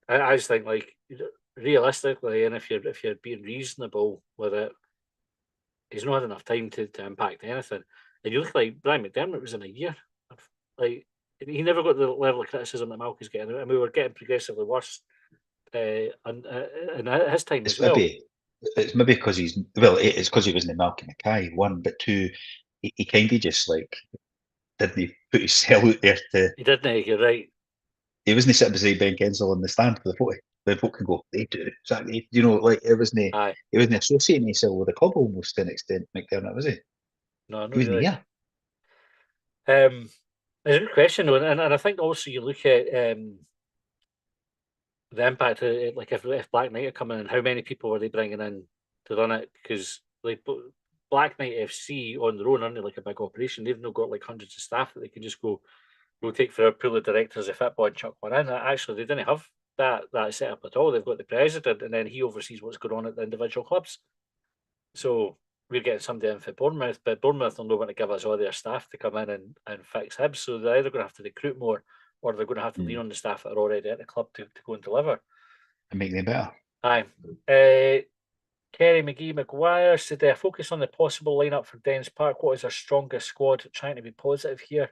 I just think, like, realistically, and if you're being reasonable with it, he's not had enough time to impact anything. And you look like Brian McDermott was in a year. Like, he never got the level of criticism that Malky's getting, and we were getting progressively worse in his time as well. It's maybe because it's because he wasn't Malky Mackay, one, but two, he kind of just like didn't put his cell out there to. He didn't. You're right. He wasn't sitting beside Ben Kensel in the stand for the photo. The folk can go, they do exactly. You know, like it wasn't. Aye. He wasn't associating himself with the club almost to an extent. McDermott, was he? No, He wasn't really. here. It's a good question, though, and I think also you look at the impact of, like, if Black Knight are coming in, how many people were they bringing in to run it? Because like Black Knight FC on their own aren't like a big operation. They've not got like hundreds of staff that they can just go rotate for a pool of directors of football and chuck one in. Actually, they didn't have that set up at all. They've got the president, and then he oversees what's going on at the individual clubs. So we're getting somebody in for Bournemouth, but Bournemouth will know when to give us all their staff to come in and fix Hibs. So they're either going to have to recruit more, or they're going to have to lean on the staff that are already at the club to go and deliver. And make them better. Aye. Kerry McGee McGuire said, focus on the possible lineup for Dens Park. What is our strongest squad? Trying to be positive here.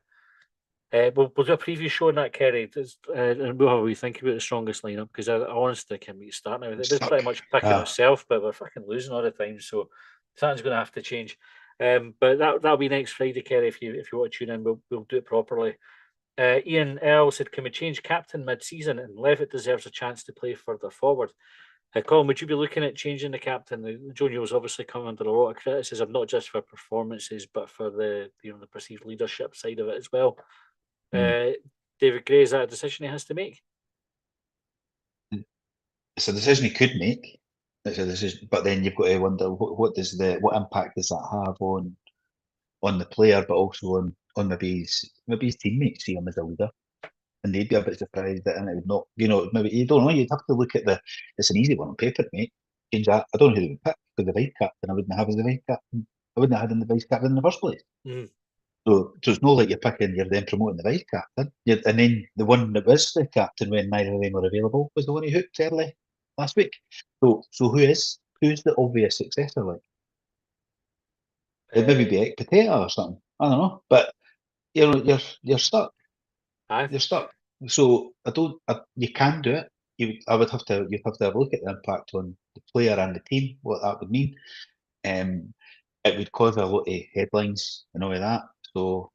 We'll do a preview show on that, Kerry, and we'll have a wee think about the strongest lineup, because I honestly can't be starting now. It was pretty much picking itself, but we're fucking losing all the time, so something's going to have to change. But that'll be next Friday, Kerry. If you want to tune in, we'll do it properly. Ian Earl said, can we change captain mid-season? And Levitt deserves a chance to play further forward. Colin, would you be looking at changing the captain? Joe Neal's obviously come under a lot of criticism, not just for performances, but for the the perceived leadership side of it as well. David Gray, is that a decision he has to make? It's a decision he could make. It's a decision, but then you've got to wonder what impact does that have on the player, but also on maybe his teammates see him as a leader, and they'd be a bit surprised that, and it would not, maybe you don't know. You'd have to look at it's an easy one on paper, mate. Change that. I don't know who they would pick for the vice captain. I wouldn't have as the vice captain. I wouldn't have had in the vice captain in the first place. So it's not like you're then promoting the vice captain. And then the one that was the captain when neither of them were available was the one he hooked early last week. So who's the obvious successor? Like, it'd maybe be Potato or something. I don't know, but you're stuck. You're stuck. So you can do it. You'd have to have a look at the impact on the player and the team, what that would mean. It would cause a lot of headlines and all of that. So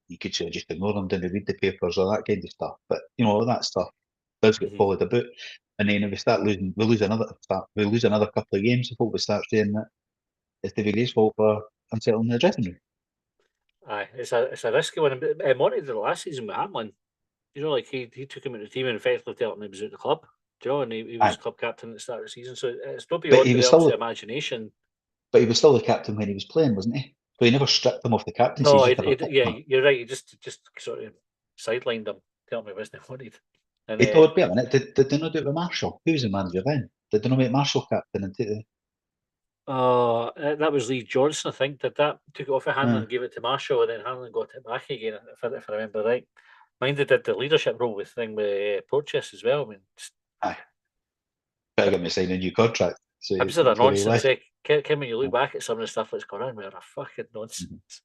you could sort of just ignore them, didn't read the papers or that kind of stuff. But all that stuff does get followed about. And then if we start losing, we lose another couple of games before we start saying that it's David Gray's fault for unsettling the dressing room. Aye, it's a risky one. Monty did it last season with Hamlin. Like he took him into the team and effectively told him he was out the club. And he was club captain at the start of the season. So it's not beyond the realms of imagination. But he was still the captain when he was playing, wasn't he? So he never stripped him off the captaincy. No, you're right. He just sort of sidelined him, telling me he wasn't wanted. And he thought, wait a minute, did they not do it with Marshall? Who was the manager then? Did they not make Marshall captain and take the... Oh, that was Lee Johnson, I think. Did that? Took it off of Hanlon and gave it to Marshall, and then Hanlon got it back again, if I remember right. Mind they did the leadership role with Porteous as well. I mean, aye. Better get me sign a new contract. So Hibs are a nonsense. When you look back at some of the stuff that's going on, we're a fucking nonsense.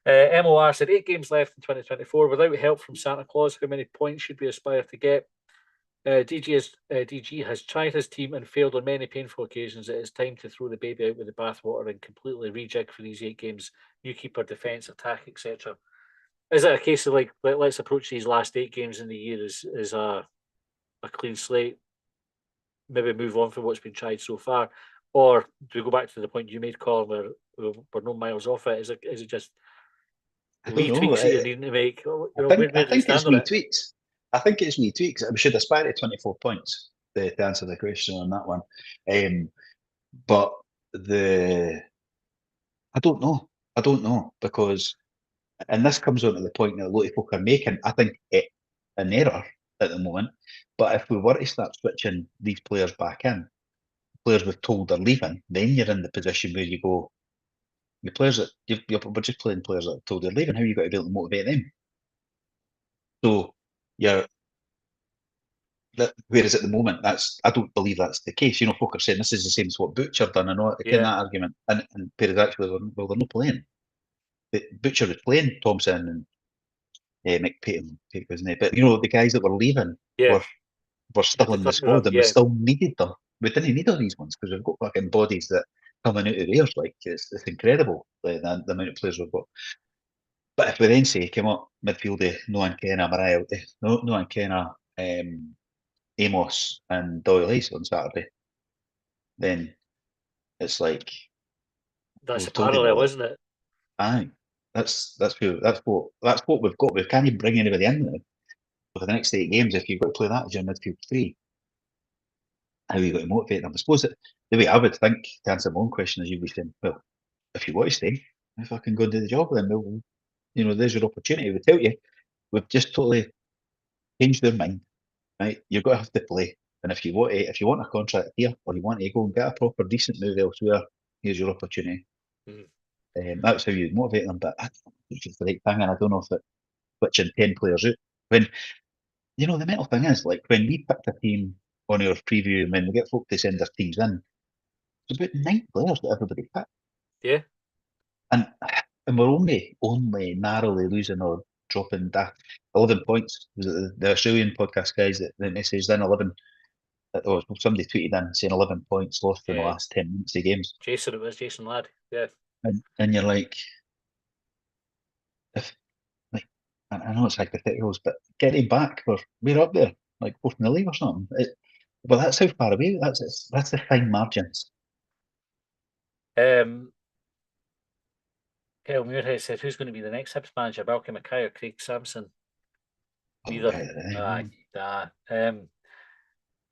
MOR said 8 games left in 2024 without help from Santa Claus. How many points should we aspire to get? DG has tried his team and failed on many painful occasions. It is time to throw the baby out with the bathwater and completely rejig for these 8 games. New keeper, defence, attack, etc. Is it a case of like, let's approach these last 8 games in the year as a clean slate, maybe move on from what's been tried so far, or do we go back to the point you made, Colin, where we're no miles off it? Is it just wee tweaks that you need to make? I think it's wee tweaks. I think it's wee tweaks. We should aspire to 24 points to answer the question on that one. But I don't know, because, and this comes on to the point that a lot of folk are making, I think an error at the moment. But if we were to start switching these players back in, players we've told are leaving, then you're in the position where you go, the players that we're just playing players that are told they're leaving. How are you got to be able to motivate them? So you're whereas at the moment, I don't believe that's the case. Folk are saying this is the same as what Butcher done and all that argument. And Perez actually, well, they're not playing. Butcher was playing Thompson and McPayton, wasn't he? But the guys that were leaving were still in the squad, and we still needed them. We didn't need all these ones because we've got fucking bodies that coming out of theirs. Like it's incredible the amount of players we've got. But if we then say, come up midfield, Noah Kenna, Noah Kenna, Amos and Doyle Ace on Saturday, then it's like that's a parallel, isn't it? Aye, that's what we've got. We can't even bring anybody in there for the next 8 games if you've got to play that as your midfield three. How are you going to motivate them? I suppose that the way I would think to answer my own question is you'd be saying, well, if you want to stay, if I can go and do the job, then there's your opportunity. We tell you, we've just totally changed their mind. Right, you're going to have to play, and if you want a contract here, or you want to go and get a proper decent move elsewhere, here's your opportunity. That's how you motivate them. But it's just the right thing, and I don't know if it's switching 10 players out. When the mental thing is, like when we picked a team on our preview, and when we get folk to send their teams in, it's about 9 players that everybody picked. Yeah, and we're only narrowly losing or dropping that 11 points. Was it the Australian podcast guys that messaged in 11? Or somebody tweeted in saying 11 points lost in the last 10 minutes of games. Jason, it was Jason Ladd. Yeah. And you're like, I know it's hypotheticals, but getting back, we're up there, like fourth in the league or something. Well, that's how far away. That's the fine margins. Kyle Muirhead said, "Who's going to be the next Hibs manager, Malky Mackay or Craig Sampson?" Neither.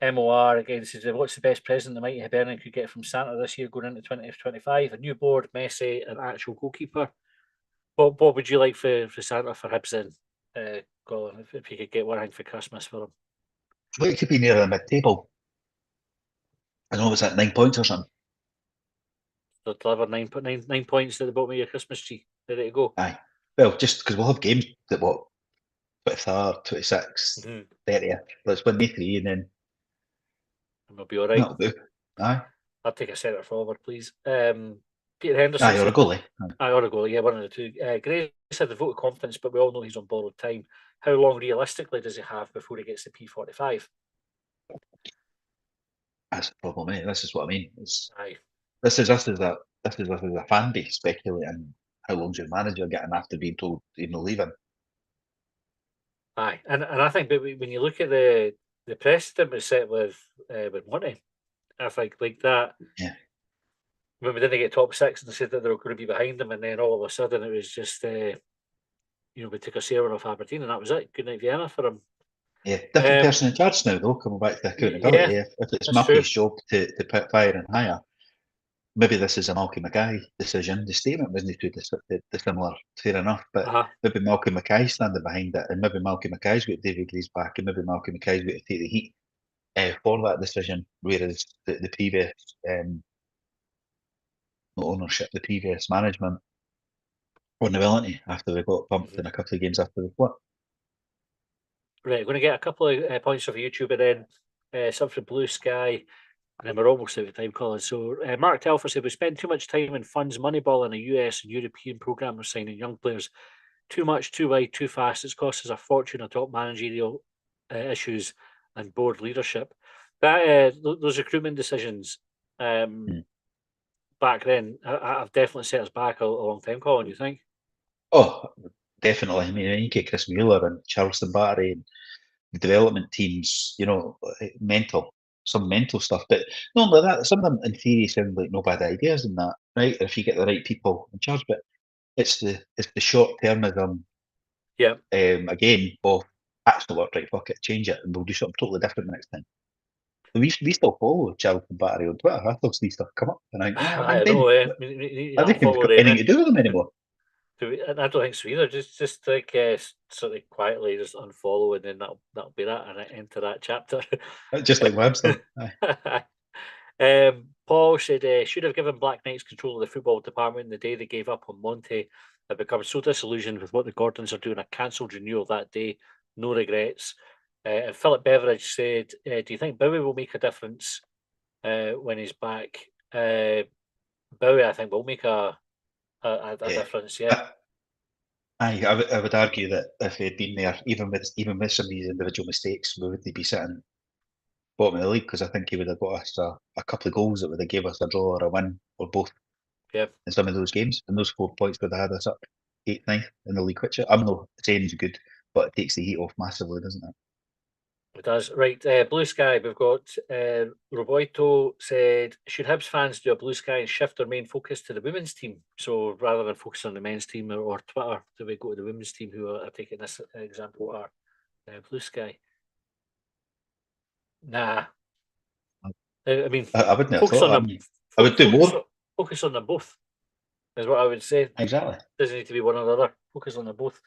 MOR again says, "What's the best present the mighty Hibernian could get from Santa this year going into 2025? A new board, Messi, an actual goalkeeper." What would you like for Santa for Hibs then, Colin, if you could get one thing for Christmas for him? I'd like to be near the mid-table. I know, was that 9 points or something? They'll deliver 9 points at the bottom of your Christmas tree, ready to go. Aye. Well, just because we'll have games that 23rd, 26th, 30th. Let's win the 3 and then we'll be all right. That'll do. Aye. I'll take a centre forward, please. Peter Henderson. Aye, or a goalie. Aye, or a goalie, yeah, one of the two. Gray said the vote of confidence, but we all know he's on borrowed time. How long realistically does he have before he gets the P45? That's the problem, mate. This is what I mean. Aye. This is a fan base speculating how long's your manager getting after being told he's not leaving. Aye, and I think when you look at the precedent was set with money, I think like that. Yeah. When we didn't get top 6 and they said that they were going to be behind them, and then all of a sudden it was just we took a sailor off Aberdeen and that was it. Good night Vienna for him. Yeah, different person in charge now though. Coming back to accountability, if it's Malky's job to put fire and hire, maybe this is a Malky Mackay decision. The statement wasn't too dissimilar, fair enough, but maybe Malky Mackay standing behind it, and maybe Malky Mackay's got David Lee's back, and maybe Malky Mackay's got to take the heat for that decision, whereas the previous ownership, the previous management on the ability after we got bumped in a couple of games after the flip. Right, I'm going to get a couple of points of YouTube and then some from Blue Sky, and then we're almost out of time, Colin. So Mark Telfer said, "We spend too much time in funds moneyball in a US and European program of signing young players. Too much, too wide, too fast. It's cost us a fortune on top managerial issues and board leadership." That those recruitment decisions back then have definitely set us back a long time, Colin, you think? Oh, definitely. I mean, you get Chris Mueller and Charleston Battery and the development teams, some mental stuff. But not only that, some of them in theory sound like no bad ideas in that, right? If you get the right people in charge, but it's the short termism. Yeah. Again, actually, right, fuck it, change it, and we'll do something totally different the next time. We still follow Charlton Battery on Twitter. I still see stuff come up, and I know. I don't think we've got anything to do with them anymore. And I don't think so either. Just like sort of quietly just unfollow, and then that'll be that, and I enter that chapter. Just like Webster. Paul said, should have given Black Knights control of the football department the day they gave up on Monty. I've become so disillusioned with what the Gordons are doing. I cancelled renewal that day. No regrets. And Philip Beveridge said, do you think Bowie will make a difference when he's back? Bowie, I think, will make a difference, yeah. I would argue that if he'd been there, even with some of these individual mistakes, we wouldn't be sitting bottom of the league, because I think he would have got us a couple of goals that would have gave us a draw or a win or both. Yeah. In some of those games, and those 4 points would have had us up 8th, 9th in the league, which I'm not saying is good, but it takes the heat off massively, doesn't it? It does. Right, Blue Sky, we've got Roboito said, should Hibs fans do a Blue Sky and shift their main focus to the women's team? So rather than focus on the men's team or Twitter, do we go to the women's team, who are taking this example are Blue Sky? Nah. I mean, I wouldn't have focus thought on that. them. I would do more. Focus on them both, is what I would say. Exactly. Doesn't need to be one or the other. Focus on them both.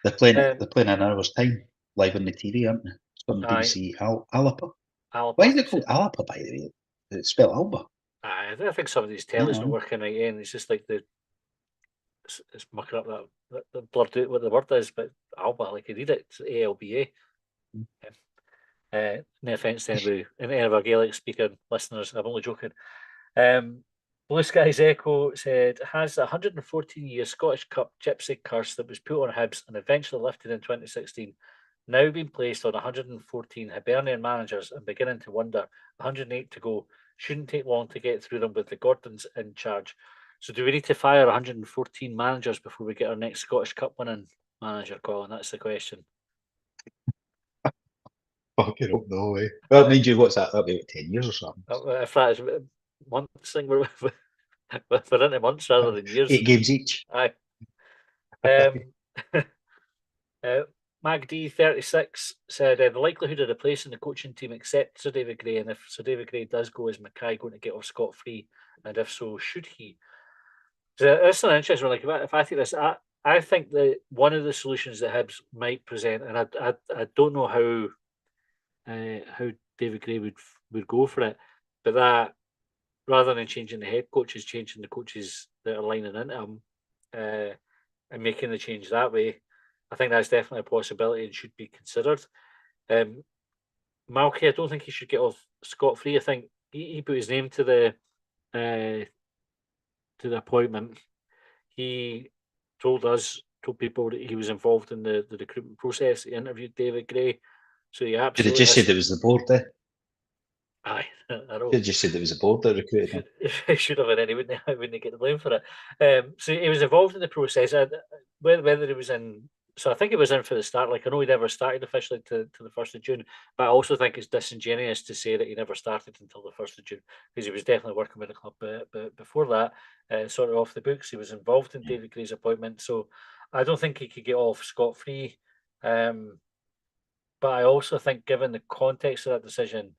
They're playing in an hour's time live on the TV, aren't they? It's on BBC Alapa. Why is it called Alapa, by the way? It's spelled Alba. I think some of these tellies not working right in. It's just like it's mucking up that blurred out what the word is, but Alba, like you read it, it's ALBA. No offence to any of our Gaelic speaking listeners, I'm only joking. Blue Skies Echo said, has the 114-year Scottish Cup gypsy curse that was put on Hibs and eventually lifted in 2016 now been placed on 114 Hibernian managers, and beginning to wonder, 108 to go, shouldn't take long to get through them with the Gordons in charge. So do we need to fire 114 managers before we get our next Scottish Cup winning manager, Colin? That's the question. Fucking hope no way. Well, mind you, what's that? That'll be about 10 years or something. If that is months thing, we're into months rather than years. 8 games each. Aye. MacD36 said, the likelihood of replacing the coaching team except Sir David Gray, and if Sir David Gray does go, is Mackay going to get off scot-free? And if so, should he? So that's an interesting one. Like, if I think this, I think that one of the solutions that Hibs might present, and I don't know how David Gray would go for it, but that rather than changing the head coaches, changing the coaches that are lining into him, and making the change that way, I think that's definitely a possibility and should be considered. Malky, I don't think he should get off scot-free. I think he put his name to the appointment. He told people that he was involved in the recruitment process. He interviewed David Gray. So he absolutely... Should have just said it was the board, eh? Aye, I know. Should have just said it was the board that recruited him. He should have, and he wouldn't get the blame for it. So he was involved in the process. Whether he was in... So I think he was in for the start. Like, I know he never started officially to the 1st of June, but I also think it's disingenuous to say that he never started until the 1st of June, because he was definitely working with the club but before that, sort of off the books. He was involved in David Gray's appointment, so I don't think he could get off scot-free. But I also think, given the context of that decision,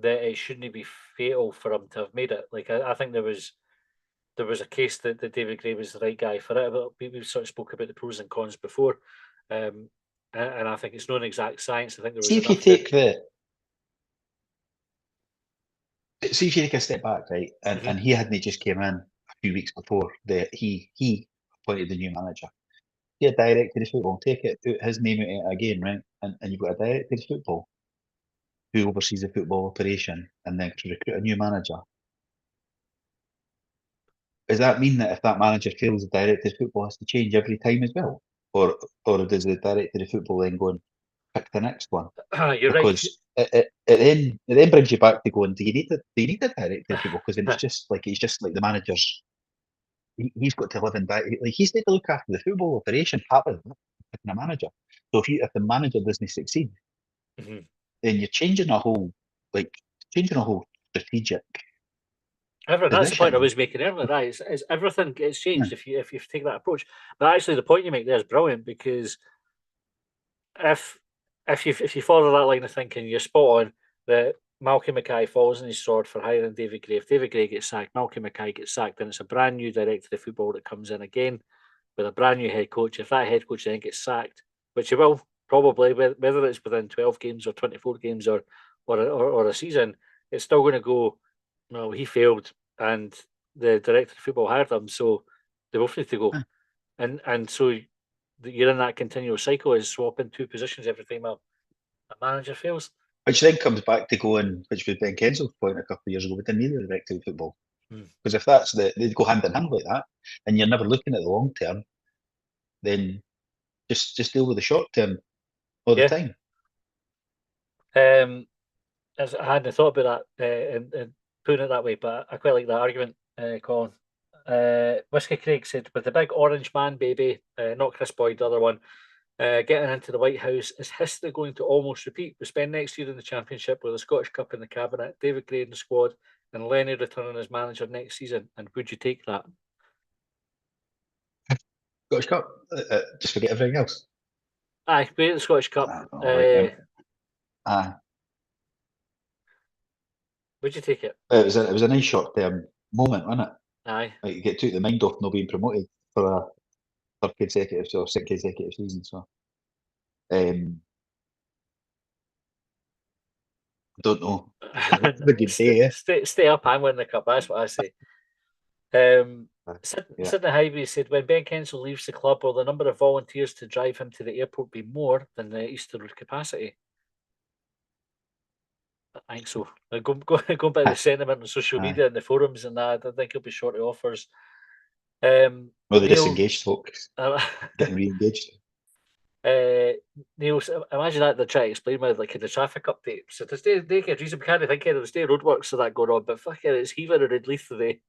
that it shouldn't be fatal for him to have made it. Like, I think there was a case that David Gray was the right guy for it. But we sort of spoke about the pros and cons before, and I think it's not an exact science. I think there was. See if you take a step back, right, and he hadn't just came in a few weeks before he appointed the new manager. He had directed the football, take it, put his name out again, right, and you've got a director of football who oversees the football operation, and then to recruit a new manager. Does that mean that if that manager fails, the director of football has to change every time as well? Or does the director of football then go and pick the next one? You're because right. It then brings you back to going, do you need a director of football? Because then it's just like the manager's, he's got to live and die. Like, he's got to look after the football operation part of picking a manager. So if the manager doesn't succeed, then you're changing a whole strategic. That's the point I was making earlier. Right, it's everything gets changed if you take that approach. But actually, the point you make there is brilliant, because if you follow that line of thinking, you're spot on that Malky Mackay falls on his sword for hiring David Gray. If David Gray gets sacked, Malky Mackay gets sacked, then it's a brand new director of football that comes in again with a brand new head coach, if that head coach then gets sacked, which he will probably, whether it's within 12 games or 24 games or a season, it's still going to go, no, he failed and the director of football hired him, so they both need to go. And so you're in that continual cycle, is swapping two positions every time a manager fails. Which then comes back to going, which was Ben Kensel's point a couple of years ago, we didn't need a director of football. Because if that's they'd go hand in hand like that, and you're never looking at the long term, then just deal with the short term all the time. As I hadn't thought about that and putting it that way, but I quite like that argument, Colin. Whiskey Craig said, with the big orange man, baby, not Chris Boyd, the other one, getting into the White House, is history going to almost repeat? We spend next year in the Championship with the Scottish Cup in the cabinet, David Gray in the squad, and Lenny returning as manager next season. And would you take that? Scottish Cup, just forget everything else. Aye, wait at the Scottish Cup. Would you take it? It was a nice short term moment, wasn't it? Aye. Like you took the mind off not being promoted for a third consecutive or second consecutive season. So I don't know. What you say? Stay up and win the cup. That's what I say. Sidney Hyvie said, when Ben Kensel leaves the club, will the number of volunteers to drive him to the airport be more than the Easter Road capacity? I think so. Going by the sentiment on social media and the forums and that, I think he'll be short of offers. Well, the disengaged folks getting re-engaged. Neil, imagine that they're trying to explain with like in the traffic update. So to stay naked reason we can't think of the stay roadworks so that going on, but fuck it, it's Heaver and Redleaf today.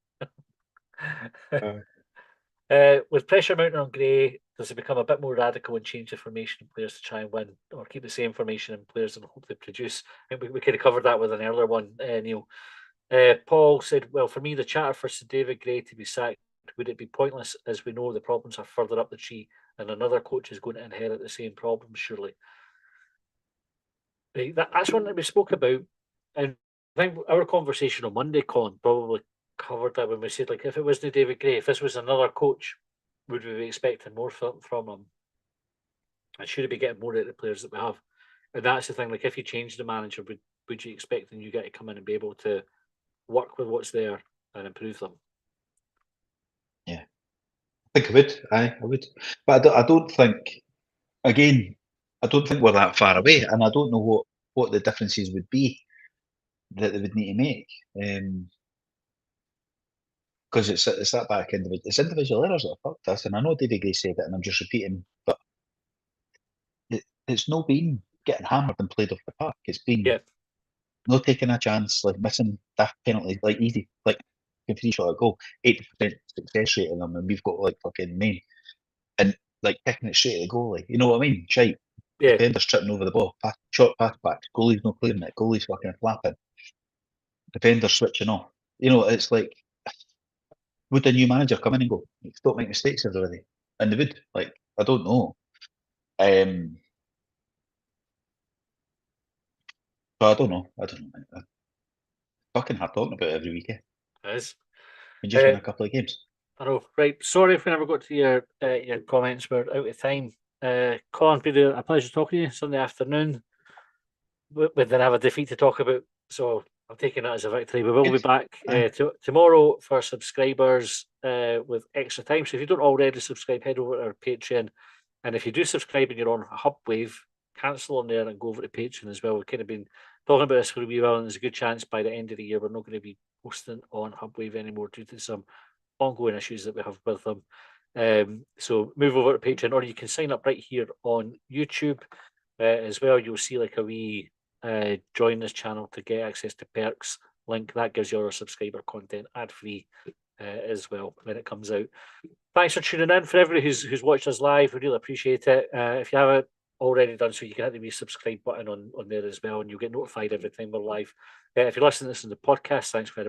With pressure mounting on Gray, does it become a bit more radical and change the formation of players to try and win, or keep the same formation in players and hopefully produce? I think we could have covered that with an earlier one, Neil. Paul said, well, for me, the chatter for Sir David Gray to be sacked, would it be pointless, as we know the problems are further up the tree and another coach is going to inherit the same problems, surely? That's one that we spoke about, and I think our conversation on Monday, Colin, probably covered that when we said, like, if it wasn't David Gray, if this was another coach, would we be expecting more from him? And should he be getting more out of the players that we have? And that's the thing, like, if you change the manager, would you expect the new guy to come in and be able to work with what's there and improve them? Yeah, I think I would. I would, but I don't think. Again, I don't think we're that far away, and I don't know what the differences would be that they would need to make. Because it's that back end of it. It's individual errors that have fucked us, and I know David Gray said it, and I'm just repeating, but it's no been getting hammered and played off the park. It's been not taking a chance, like missing daft penalties, like easy, like a 3-shot goal, 80% success rate in them, and we've got like fucking main, and like kicking it straight at the goalie. You know what I mean? Shite. Yeah. Defenders tripping over the ball, short pass back, goalie's not clearing it, goalie's fucking flapping, defenders switching off. You know, it's like, would a new manager come in and go, stop making mistakes already? And they would. Like, I don't know. But I don't know. Fucking hard talking about it every weekend. It is. We just win a couple of games. I know. Right. Sorry if we never got to your comments. We're out of time. Colin, been a pleasure talking to you Sunday afternoon. We then have a defeat to talk about, so I'm taking that as a victory. We will be back tomorrow for subscribers with extra time. So if you don't already subscribe, head over to our Patreon. And if you do subscribe and you're on Hubwave, cancel on there and go over to Patreon as well. We've kind of been talking about this for a wee while, and there's a good chance by the end of the year we're not going to be posting on Hubwave anymore due to some ongoing issues that we have with them. So move over to Patreon, or you can sign up right here on YouTube as well. You'll see like a wee join this channel to get access to perks link. That gives you our subscriber content ad-free as well when it comes out. Thanks for tuning in. For everybody who's watched us live, we really appreciate it. If you haven't already done so, you can hit the wee subscribe button on there as well, and you'll get notified every time we're live. If you're listening to this in the podcast, thanks very much.